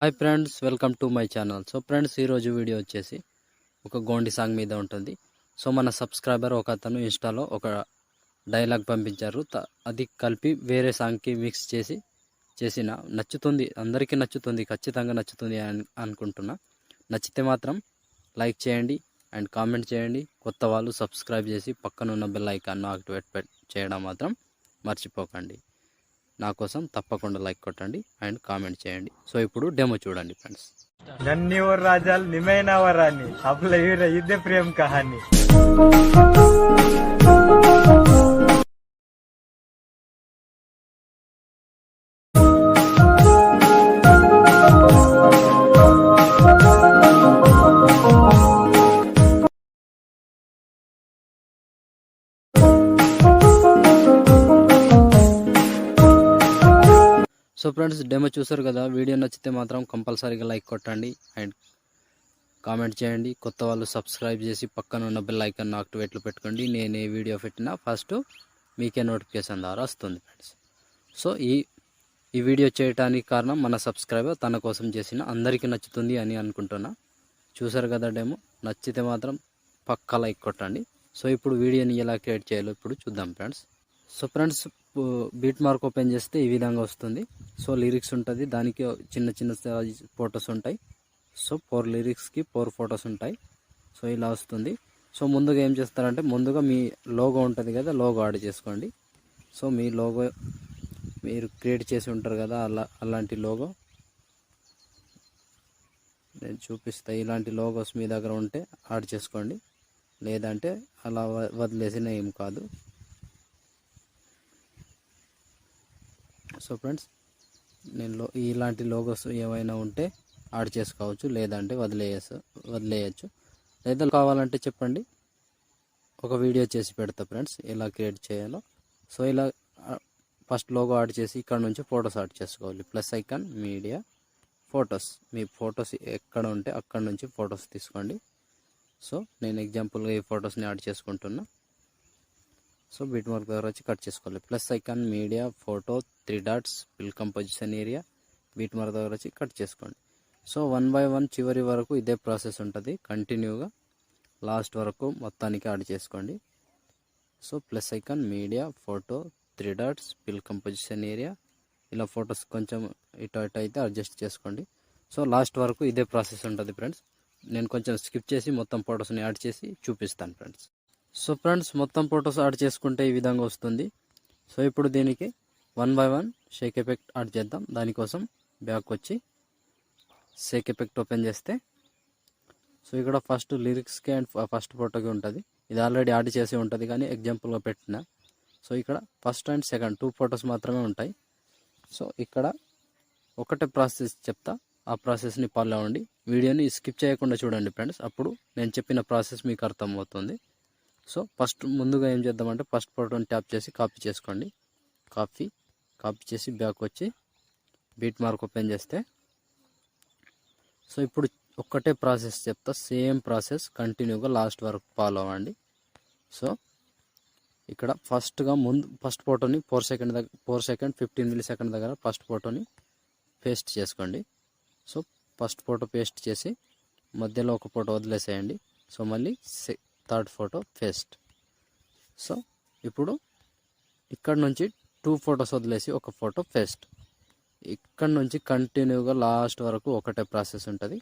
Hi friends, welcome to my channel. So friends, ఈరోజు video వచ్చేసి ఒక గోండి సాంగ్ మీద ఉంటుంది. సో మన సబ్స్క్రైబర్ ఒక అతను ఇన్స్టాలో ఒక డైలాగ్ పంపించారు. అది కలిపి వేరే సాంగ్కి మిక్స్ చేసిన నచ్చుతుంది, అందరికీ నచ్చుతుంది, ఖచ్చితంగా నచ్చుతుంది అని అనుకుంటున్నా. నచ్చితే మాత్రం లైక్ చేయండి అండ్ కామెంట్ చేయండి. కొత్త వాళ్ళు సబ్స్క్రైబ్ చేసి పక్కనున్న బెల్ ఐకాన్ను యాక్టివేట్ చేయడం మాత్రం మర్చిపోకండి. నా కోసం తప్పకుండా లైక్ కొట్టండి అండ్ కామెంట్ చేయండి. సో ఇప్పుడు డెమో చూడండి ఫ్రెండ్స్. నన్ని ఓ రాజాలు నిమైన వరాన్ని అప్పుల ఇదే ప్రేమ కహాని. సో ఫ్రెండ్స్, డెమో చూసారు కదా. వీడియో నచ్చితే మాత్రం కంపల్సరీగా లైక్ కొట్టండి అండ్ కామెంట్ చేయండి. కొత్త వాళ్ళు సబ్స్క్రైబ్ చేసి పక్కన ఉన్న బెల్ ఐకాన్ యాక్టివేట్లో పెట్టుకోండి. నేను ఏ వీడియో పెట్టినా ఫస్ట్ మీకే నోటిఫికేషన్ ద్వారా వస్తుంది ఫ్రెండ్స్. సో ఈ వీడియో చేయడానికి కారణం మన సబ్స్క్రైబర్ తన కోసం చేసిన, అందరికీ నచ్చుతుంది అని అనుకుంటున్నా. చూసారు కదా డెమో. నచ్చితే మాత్రం పక్కా లైక్ కొట్టండి. సో ఇప్పుడు వీడియోని ఎలా క్రియేట్ చేయాలో ఇప్పుడు చూద్దాం friends. So friends, beat mark open చేస్తే ఈ విధంగా వస్తుంది. సో లిరిక్స్ ఉంటుంది, దానికి చిన్న చిన్న ఫొటోస్ ఉంటాయి. సో 4 లిరిక్స్కి 4 ఫొటోస్ ఉంటాయి. సో ఇలా వస్తుంది. సో ముందుగా ఏం చేస్తారంటే, ముందుగా మీ లోగో ఉంటుంది కదా, లోగో యాడ్ చేసుకోండి. సో మీ లోగో మీరు క్రియేట్ చేసి ఉంటారు కదా, అలాంటి లోగో నేను చూపిస్తాను. ఇలాంటి లోగోస్ మీ దగ్గర ఉంటే యాడ్ చేసుకోండి, లేదంటే అలా వదిలేసిన ఏం కాదు. సో ఫ్రెండ్స్, నేను ఇలాంటి లోగోస్ ఏమైనా ఉంటే యాడ్ చేసుకోవచ్చు, లేదంటే వదిలేయచ్చు. లేదా కావాలంటే చెప్పండి, ఒక వీడియో చేసి పెడతా ఫ్రెండ్స్ ఎలా క్రియేట్ చేయాలో. సో ఇలా ఫస్ట్ లోగో యాడ్ చేసి ఇక్కడ నుంచి ఫొటోస్ యాడ్ చేసుకోవాలి. Plus icon, media, photos. మీ ఫొటోస్ ఎక్కడ ఉంటే అక్కడ నుంచి ఫొటోస్ తీసుకోండి. సో నేను ఎగ్జాంపుల్గా ఈ ఫొటోస్ని యాడ్ చేసుకుంటున్నా. సో బీట్ మార్క్ దగ్గర వచ్చి కట్ చేసుకోవాలి. Plus icon, media, photo, 3 dots, fill composition area, beat mark దగ్గర వచ్చి కట్ చేసుకోండి. సో 1 బై 1 చివరి వరకు ఇదే ప్రాసెస్ ఉంటుంది. కంటిన్యూగా లాస్ట్ వరకు మొత్తానికి యాడ్ చేసుకోండి. So plus icon, media, photo, 3 dots, fill composition area. ఇలా ఫొటోస్ కొంచెం ఇటు అయితే అడ్జస్ట్ చేసుకోండి. సో లాస్ట్ వరకు ఇదే ప్రాసెస్ ఉంటుంది ఫ్రెండ్స్. నేను కొంచెం స్కిప్ చేసి మొత్తం ఫొటోస్ని యాడ్ చేసి చూపిస్తాను ఫ్రెండ్స్. సో ఫ్రెండ్స్, మొత్తం ఫొటోస్ యాడ్ చేసుకుంటే ఈ విధంగా వస్తుంది. సో ఇప్పుడు దీనికి 1 బై 1 షేక్ ఎఫెక్ట్ యాడ్ చేద్దాం. దానికోసం బ్యాక్ వచ్చి షేక్ ఎఫెక్ట్ ఓపెన్ చేస్తే, సో ఇక్కడ ఫస్ట్ లిరిక్స్కి అండ్ ఫస్ట్ ఫోటోకి ఉంటుంది. ఇది ఆల్రెడీ యాడ్ చేసి ఉంటుంది, కానీ ఎగ్జాంపుల్గా పెట్టిన. సో ఇక్కడ ఫస్ట్ అండ్ సెకండ్ 2 ఫొటోస్ మాత్రమే ఉంటాయి. సో ఇక్కడ ఒకటే ప్రాసెస్ చెప్తా, ఆ ప్రాసెస్ని ఫాలో అవ్వండి. వీడియోని స్కిప్ చేయకుండా చూడండి ఫ్రెండ్స్, అప్పుడు నేను చెప్పిన ప్రాసెస్ మీకు అర్థమవుతుంది. సో ఫస్ట్ ముందుగా ఏం చేద్దామంటే, ఫస్ట్ ఫోటోని ట్యాప్ చేసి కాపీ చేసుకోండి. కాపీ చేసి బ్యాక్ వచ్చి బీట్ మార్క్ ఓపెన్ చేస్తే, సో ఇప్పుడు ఒక్కటే ప్రాసెస్ చెప్తా, సేమ్ ప్రాసెస్ కంటిన్యూగా లాస్ట్ వరకు ఫాలో అవ్వండి. సో ఇక్కడ ఫస్ట్ ఫోటోని 4 సెకండ్ 15 మిల్లీ సెకండ్ దగ్గర ఫస్ట్ ఫోటోని పేస్ట్ చేసుకోండి. సో ఫస్ట్ ఫోటో పేస్ట్ చేసి మధ్యలో ఒక ఫోటో వదిలేసేయండి. సో మళ్ళీ థర్డ్ ఫోటో పేస్ట్. సో ఇప్పుడు ఇక్కడ నుంచి 2 ఫొటోస్ వదిలేసి ఒక ఫోటో పేస్ట్. ఇక్కడ నుంచి కంటిన్యూగా లాస్ట్ వరకు ఒకటే ప్రాసెస్ ఉంటుంది,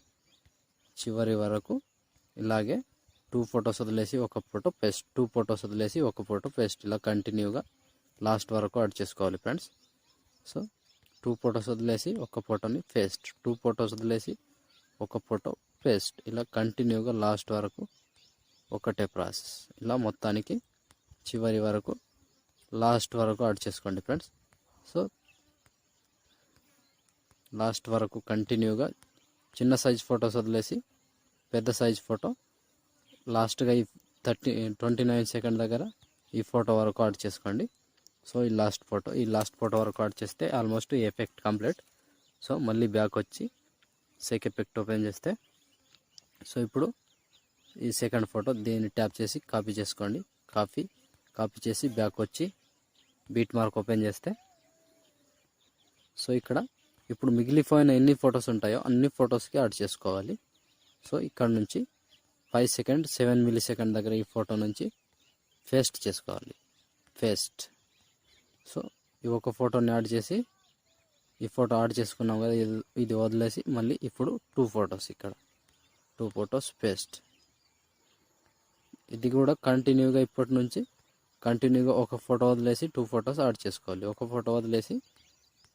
చివరి వరకు ఇలాగే 2 ఫొటోస్ వదిలేసి ఒక ఫోటో పేస్ట్, 2 ఫొటోస్ వదిలేసి ఒక ఫోటో పేస్ట్. ఇలా కంటిన్యూగా లాస్ట్ వరకు యాడ్ చేసుకోవాలి ఫ్రెండ్స్. సో 2 ఫొటోస్ వదిలేసి ఒక ఫోటోని పేస్ట్, 2 ఫొటోస్ వదిలేసి ఒక ఫోటో పేస్ట్. ఇలా కంటిన్యూగా లాస్ట్ వరకు ఒకటే ప్రాసెస్. ఇలా మొత్తానికి చివరి వరకు లాస్ట్ వరకు యాడ్ చేసుకోండి ఫ్రెండ్స్. సో లాస్ట్ వరకు కంటిన్యూగా చిన్న సైజ్ ఫొటోస్ వదిలేసి పెద్ద సైజ్ ఫోటో లాస్ట్గా ఈ 29 సెకండ్ దగ్గర ఈ ఫోటో వరకు యాడ్ చేసుకోండి. సో ఈ లాస్ట్ ఫోటో వరకు యాడ్ చేస్తే ఆల్మోస్ట్ ఈ ఎఫెక్ట్ కంప్లీట్. సో మళ్ళీ బ్యాక్ వచ్చి షేక్ ఎఫెక్ట్ ఓపెన్ చేస్తే, సో ఇప్పుడు ఈ సెకండ్ ఫోటో దీన్ని ట్యాప్ చేసి కాపీ చేసుకోండి. కాపీ చేసి బ్యాక్ వచ్చి బీట్ మార్క్ ఓపెన్ చేస్తే, సో ఇక్కడ ఇప్పుడు మిగిలిపోయిన ఎన్ని ఫొటోస్ ఉంటాయో అన్ని ఫొటోస్కి యాడ్ చేసుకోవాలి. సో ఇక్కడ నుంచి 5 సెకండ్ 7 మిల్లీ సెకండ్ దగ్గర ఈ ఫోటో నుంచి పేస్ట్ చేసుకోవాలి. పేస్ట్. సో ఈ ఒక ఫోటోని యాడ్ చేసి ఈ ఫోటో యాడ్ చేసుకున్నాం కదా, ఇది వదిలేసి మళ్ళీ ఇప్పుడు 2 ఫొటోస్, ఇక్కడ 2 ఫొటోస్ పేస్ట్. ఇది కూడా కంటిన్యూగా ఇప్పటి నుంచి కంటిన్యూగా ఒక ఫోటో వదిలేసి 2 ఫొటోస్ యాడ్ చేసుకోవాలి. ఒక ఫోటో వదిలేసి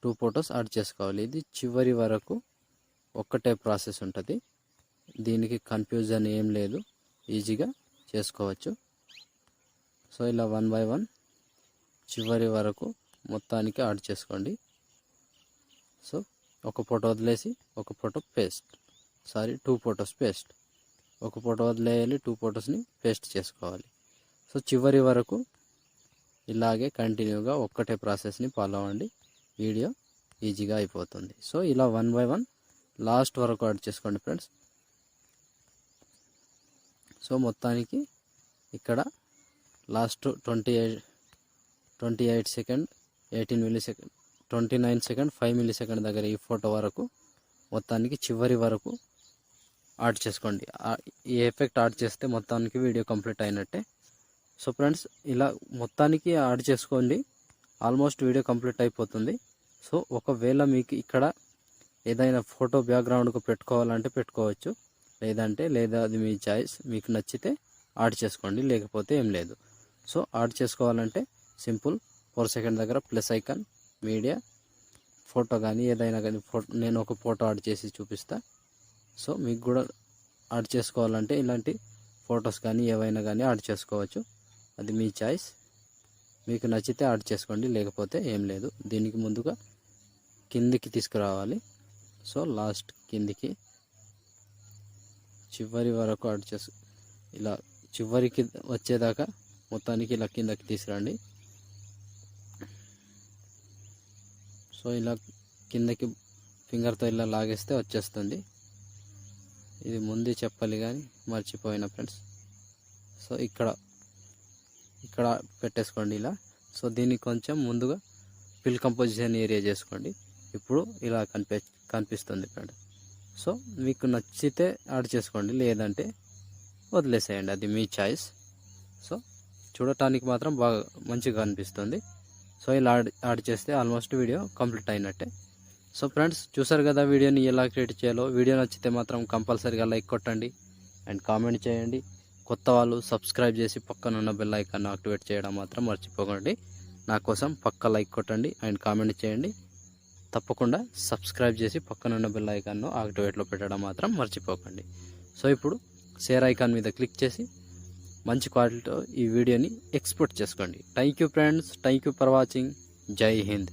2 ఫొటోస్ యాడ్ చేసుకోవాలి. ఇది చివరి వరకు ఒక్కటే ప్రాసెస్ ఉంటుంది. దీనికి కన్ఫ్యూజన్ ఏం లేదు, ఈజీగా చేసుకోవచ్చు. సో ఇలా 1 బై 1 చివరి వరకు మొత్తానికి యాడ్ చేసుకోండి. సో ఒక ఫోటో వదిలేసి ఒక ఫోటో పేస్ట్, 2 ఫొటోస్ పేస్ట్. ఒక ఫోటో వదిలేయాలి, 2 ఫొటోస్ని పేస్ట్ చేసుకోవాలి. సో చివరి వరకు ఇలాగే కంటిన్యూగా ఒక్కటే ప్రాసెస్ని ఫాలో అవ్వండి, వీడియో ఈజీగా అయిపోతుంది. సో ఇలా 1 బై 1 లాస్ట్ వరకు యాడ్ చేసుకోండి ఫ్రెండ్స్. సో మొత్తానికి ఇక్కడ last 28 second 18 milli second 29 second 5 milli second దగ్గర ఈ ఫోటో వరకు మొత్తానికి చివరి వరకు యాడ్ చేసుకోండి. ఈ ఎఫెక్ట్ యాడ్ చేస్తే మొత్తానికి వీడియో కంప్లీట్ అయినట్టే. సో ఫ్రెండ్స్ ఇలా మొత్తానికి యాడ్ చేసుకోండి, ఆల్మోస్ట్ వీడియో కంప్లీట్ అయిపోతుంది. సో ఒకవేళ మీకు ఇక్కడ ఏదైనా ఫోటో బ్యాక్గ్రౌండ్కు పెట్టుకోవాలంటే పెట్టుకోవచ్చు, లేదా అది మీ చాయిస్. మీకు నచ్చితే యాడ్ చేసుకోండి, లేకపోతే ఏం లేదు. సో యాడ్ చేసుకోవాలంటే సింపుల్ 4 సెకండ్ దగ్గర ప్లస్ ఐకాన్, మీడియా, ఫోటో కానీ ఏదైనా కానీ నేను ఒక ఫోటో యాడ్ చేసి చూపిస్తా. సో మీకు కూడా యాడ్ చేసుకోవాలంటే ఇలాంటి ఫొటోస్ కానీ ఏవైనా కానీ యాడ్ చేసుకోవచ్చు, అది మీ చాయిస్. మీకు నచ్చితే యాడ్ చేసుకోండి, లేకపోతే ఏం లేదు. దీనికి ముందుగా కిందికి తీసుకురావాలి. సో లాస్ట్ కిందికి చివరి వరకు యాడ్ ఇలా చివరికి వచ్చేదాకా మొత్తానికి ఇలా కిందకి తీసుకురండి. సో ఇలా కిందకి ఫింగర్తో ఇలా లాగేస్తే వచ్చేస్తుంది. ఇది ముందే చెప్పాలి కానీ మర్చిపోయిన ఫ్రెండ్స్. సో ఇక్కడ పెట్టేసుకోండి ఇలా. సో దీన్ని కొంచెం ముందుగా ఫిల్ కంపోజిషన్ ఏరియా చేసుకోండి. ఇప్పుడు ఇలా కనిపిస్తుంది ఫ్రెండ్. సో మీకు నచ్చితే యాడ్ చేసుకోండి, లేదంటే వదిలేసేయండి, అది మీ చాయిస్. సో చూడటానికి మాత్రం బాగా మంచిగా అనిపిస్తుంది. సో ఇలా యాడ్ చేస్తే ఆల్మోస్ట్ వీడియో కంప్లీట్ అయినట్టే. సో ఫ్రెండ్స్ చూసారు కదా వీడియోని ఎలా క్రియేట్ చేయాలో. వీడియో నచ్చితే మాత్రం కంపల్సరీగా లైక్ కొట్టండి అండ్ కామెంట్ చేయండి. కొత్త వాళ్ళు సబ్స్క్రైబ్ చేసి పక్కనున్న బెల్ ఐకాన్ యాక్టివేట్ చేయడం మాత్రం మర్చిపోకండి. నా కోసం పక్క లైక్ కొట్టండి అండ్ కామెంట్ చేయండి. తప్పకుండా సబ్స్క్రైబ్ చేసి పక్కనున్న బెల్ ఐకాన్ను యాక్టివేట్లో పెట్టడం మాత్రం మర్చిపోకండి. సో ఇప్పుడు షేర్ ఐకాన్ మీద క్లిక్ చేసి మంచి క్వాలిటీతో ఈ వీడియోని ఎక్స్పోర్ట్ చేసుకోండి. Thank you friends, thank you for watching. జై హింద్.